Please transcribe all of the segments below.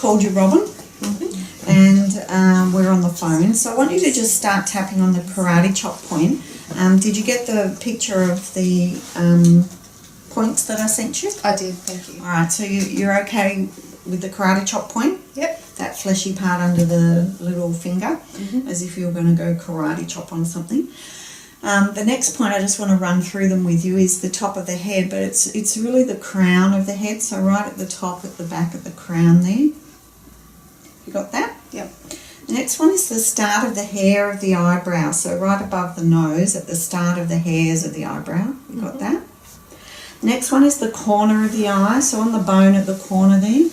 called you Robin, and we're on the phone. So I want you to just start tapping on the karate chop point. Did you get the picture of the points that I sent you? I did, thank you. All right, so you're okay with the karate chop point? Yep. That fleshy part under the little finger, as if you were going to go karate chop on something. The next point I just want to run through them with you is the top of the head, but it's really the crown of the head, so right at the top, at the back of the crown there. You got that? Yep. The next one is the start of the hair of the eyebrow, so right above the nose, at the start of the hairs of the eyebrow. You got that? Next one is the corner of the eye, so on the bone at the corner there.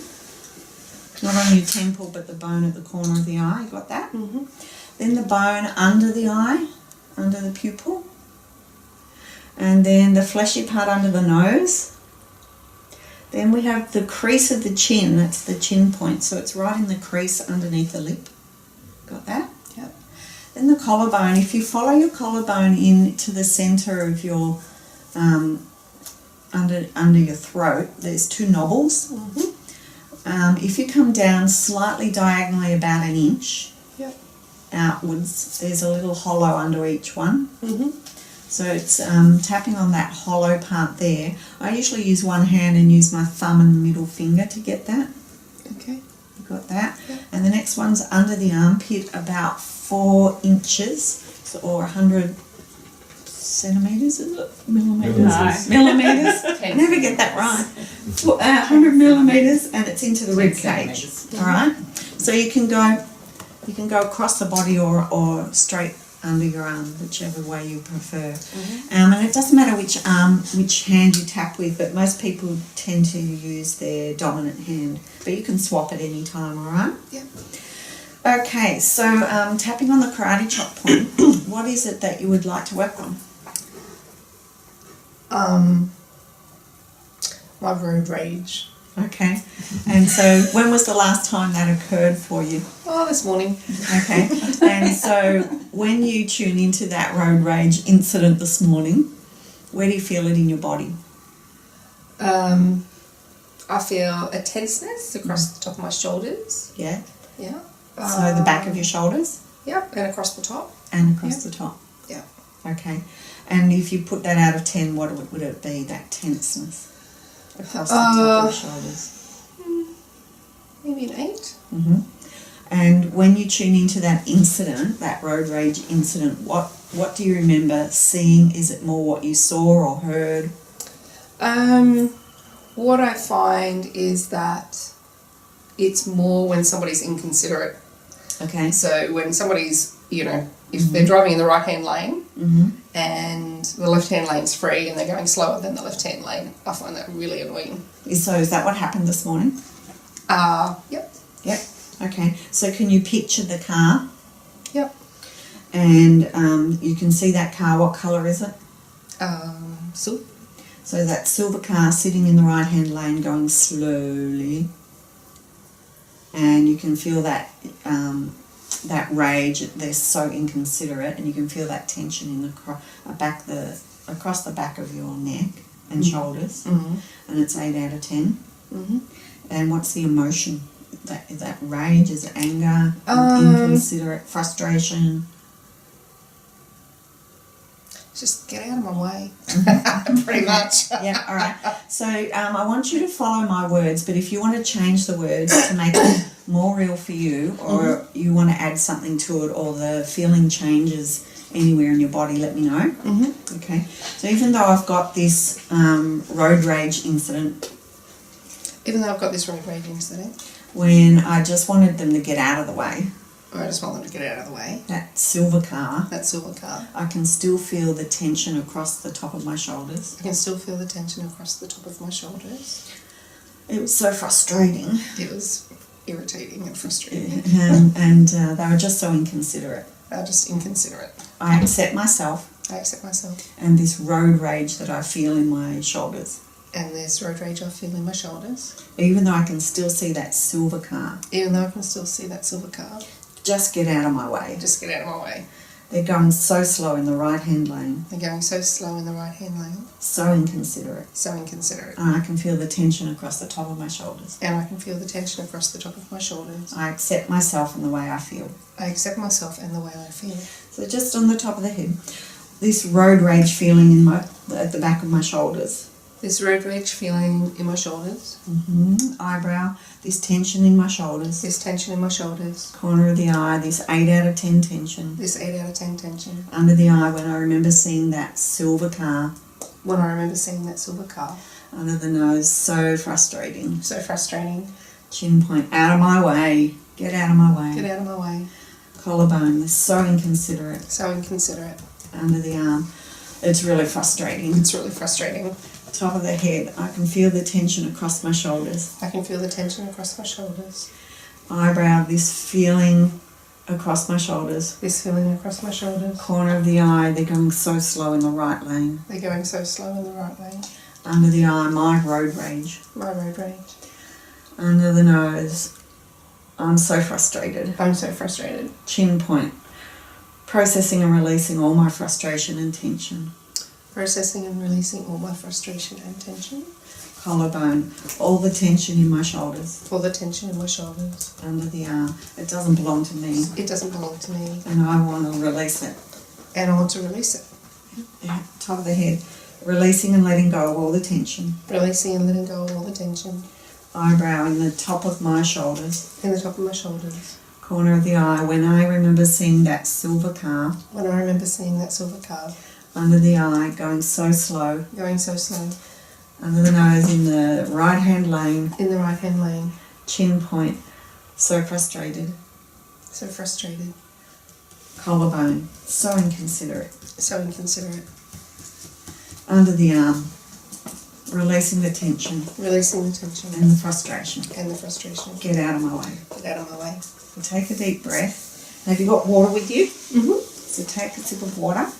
Not on your temple, but the bone at the corner of the eye. You got that? Then the bone under the eye, under the pupil. And then the fleshy part under the nose. Then we have the crease of the chin, that's the chin point, so it's right in the crease underneath the lip. Got that? Yep. Then the collarbone, if you follow your collarbone in to the centre of your, under your throat, there's two knobbles. If you come down slightly diagonally about an inch outwards, there's a little hollow under each one. So it's tapping on that hollow part there. I usually use one hand and use my thumb and middle finger to get that. Okay. You got that? Yep. And the next one's under the armpit about 4 inches, or 100 centimetres, is it? Millimetres? No. Millimetres? I never get that right. 100 millimetres, and it's into the rib cage. All right. So you can go across the body or straight under your arm, whichever way you prefer. And it doesn't matter which hand you tap with, but most people tend to use their dominant hand. But you can swap at any time. All right. Yep. Okay. So tapping on the karate chop point, what is it that you would like to work on? My road rage. Okay. And so when was the last time that occurred for you? Oh, this morning. Okay. And so when you tune into that road rage incident this morning, where do you feel it in your body? I feel a tenseness across the top of my shoulders. Yeah. Yeah. So the back of your shoulders? Yep, and across the top. And across the top? Yeah. Okay. And if you put that out of 10, what would it be, that tenseness across the top of your shoulders? Maybe an 8. And when you tune into that incident, that road rage incident, what do you remember seeing? Is it more what you saw or heard? What I find is that it's more when somebody's inconsiderate. Okay. So when somebody's, if they're driving in the right-hand lane and the left-hand lane's free and they're going slower than the left-hand lane, I find that really annoying. So is that what happened this morning? Yep. Yep. Okay. So can you picture the car? Yep. And you can see that car. What colour is it? So that silver car sitting in the right-hand lane going slowly. And you can feel that that rage. They're so inconsiderate, and you can feel that tension in across the back of your neck and shoulders. And it's 8 out of 10. And what's the emotion? Is that rage? Is it anger? Inconsiderate? Frustration? Just get out of my way. Pretty much. Yeah, all right. So I want you to follow my words, but if you want to change the words to make it more real for you, or you want to add something to it, or the feeling changes anywhere in your body, let me know. Okay. So even though I've got this road rage incident, when I just wanted them to get out of the way, I just want them to get out of the way. that silver car, I I can still feel the tension across the top of my shoulders. can still feel the tension across the top of my shoulders. It was so frustrating. It was irritating and frustrating. And they were just so inconsiderate. They were just inconsiderate. I accept myself I accept myself. and this road rage that I feel in my shoulders. And this road rage I feel in my shoulders. Even though I can still see that silver car. Even though I can still see that silver car. Just get out of my way. Just get out of my way. They're going so slow in the right-hand lane. They're going so slow in the right-hand lane. So inconsiderate. So inconsiderate. And I can feel the tension across the top of my shoulders. And I can feel the tension across the top of my shoulders. I accept myself and the way I feel. I accept myself and the way I feel. So just on the top of the head, this road rage feeling in at the back of my shoulders. This road rage feeling in my shoulders. Eyebrow, this tension in my shoulders. This tension in my shoulders. Corner of the eye, this 8 out of 10 tension. This 8 out of 10 tension. Under the eye when I remember seeing that silver car. When I remember seeing that silver car. Under the nose, so frustrating. So frustrating. Chin point, out of my way. Get out of my way. Get out of my way. Collarbone, this so inconsiderate. So inconsiderate. Under the arm, it's really frustrating. It's really frustrating. Top of the head, I can feel the tension across my shoulders. I can feel the tension across my shoulders. Eyebrow, this feeling across my shoulders. This feeling across my shoulders. Corner of the eye, they're going so slow in the right lane. They're going so slow in the right lane. Under the eye, my road rage. My road rage. Under the nose, I'm so frustrated. I'm so frustrated. Chin point, processing and releasing all my frustration and tension. Processing and releasing all my frustration and tension. Collarbone, all the tension in my shoulders. All the tension in my shoulders. Under the arm, it doesn't belong to me. It doesn't belong to me. And I want to release it. And I want to release it. Yeah, top of the head, releasing and letting go of all the tension. Releasing and letting go of all the tension. Eyebrow in the top of my shoulders. In the top of my shoulders. Corner of the eye, when I remember seeing that silver car. When I remember seeing that silver car. Under the eye, going so slow. Going so slow. Under the nose, in the right-hand lane. In the right-hand lane. Chin point, so frustrated. So frustrated. Collarbone, so inconsiderate. So inconsiderate. Under the arm, releasing the tension. Releasing the tension. And the frustration. And the frustration. Get out of my way. Get out of my way. So take a deep breath. Have you got water with you? Mm-hmm. So take a sip of water.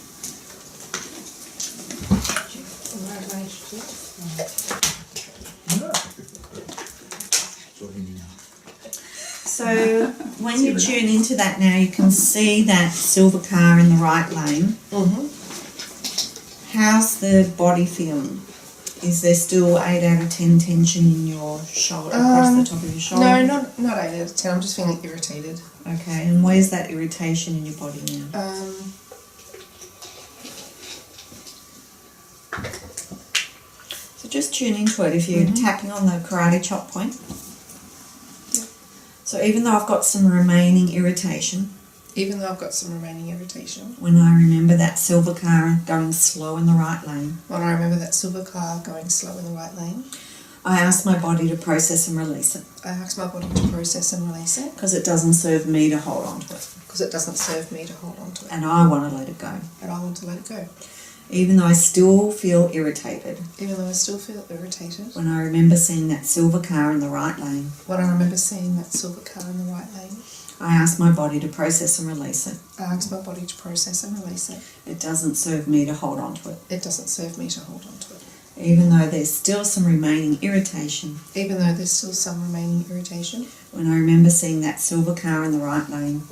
So when you tune into that now, you can see that silver car in the right lane. How's the body feeling? Is there still 8 out of 10 tension in your shoulder, across the top of your shoulder? No, not 8 out of 10. I'm just feeling irritated. Okay, and where's that irritation in your body now? So just tune into it. If you're tapping on the karate chop point. Yeah. So even though I've got some remaining irritation, when I remember that silver car going slow in the right lane, I ask my body to process and release it. Because it doesn't serve me to hold on to it. And I want to let it go. Even though I still feel irritated. When I remember seeing that silver car in the right lane. I ask my body to process and release it. It doesn't serve me to hold on to it. Even though there's still some remaining irritation. When I remember seeing that silver car in the right lane.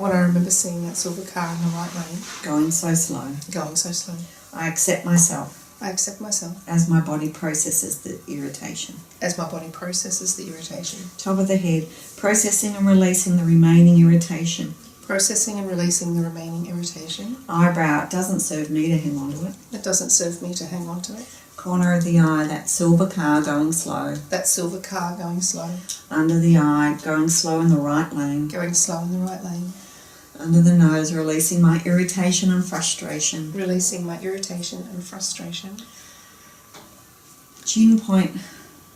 Going so slow. I accept myself. As my body processes the irritation. Top of the head, processing and releasing the remaining irritation. Eyebrow, it doesn't serve me to hang on to it. Corner of the eye, that silver car going slow. Under the eye, going slow in the right lane. Under the nose, releasing my irritation and frustration. Chin point,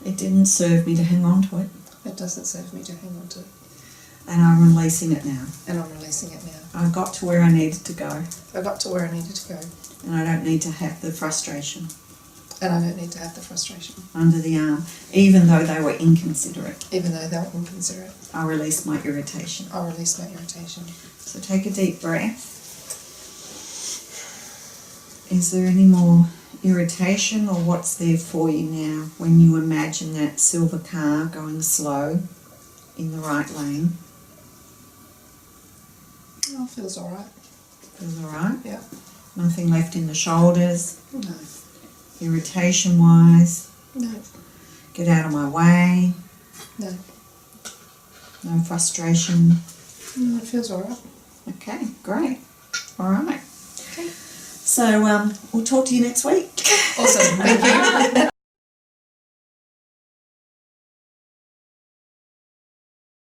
it didn't serve me to hang on to it. And I'm releasing it now. I got to where I needed to go. And I don't need to have the frustration. Under the arm, even though they were inconsiderate. I release my irritation. So take a deep breath. Is there any more irritation, or what's there for you now when you imagine that silver car going slow in the right lane? Oh, feels alright. Feels alright? Yeah. Nothing left in the shoulders, No. irritation wise. No. Get out of my way. No. No frustration. No, it feels alright. Okay, great. Alright. Okay. So we'll talk to you next week. Awesome. Thank you.